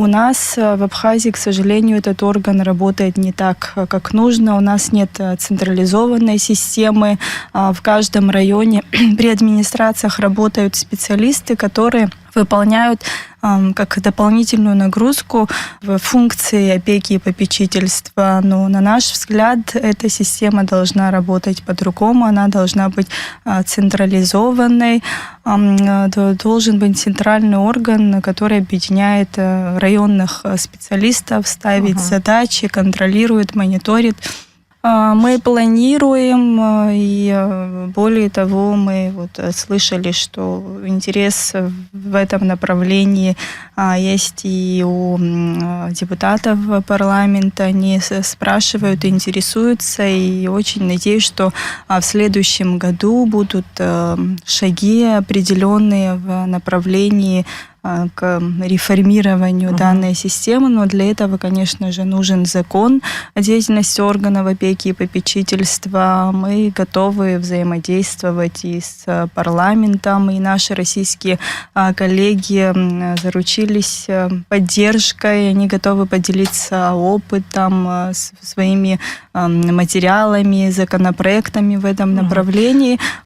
У нас в Абхазии, к сожалению, этот орган работает не так, как нужно. У нас нет централизованной системы. В каждом районе при администрациях работают специалисты, которые выполняют как дополнительную нагрузку в функции опеки и попечительства. Но, на наш взгляд, эта система должна работать по-другому. Она должна быть централизованной. Должен быть центральный орган, который объединяет районных специалистов, ставит задачи, контролирует, мониторит. Мы планируем, и более того, мы слышали, что интерес в этом направлении есть и у депутатов парламента. Они спрашивают, интересуются, и очень надеюсь, что в следующем году будут шаги определенные в направлении к реформированию данной системы, но для этого, конечно же, нужен закон о деятельности органов опеки и попечительства. Мы готовы взаимодействовать и с парламентом, и наши российские коллеги заручились поддержкой, они готовы поделиться опытом, своими материалами, законопроектами в этом направлении.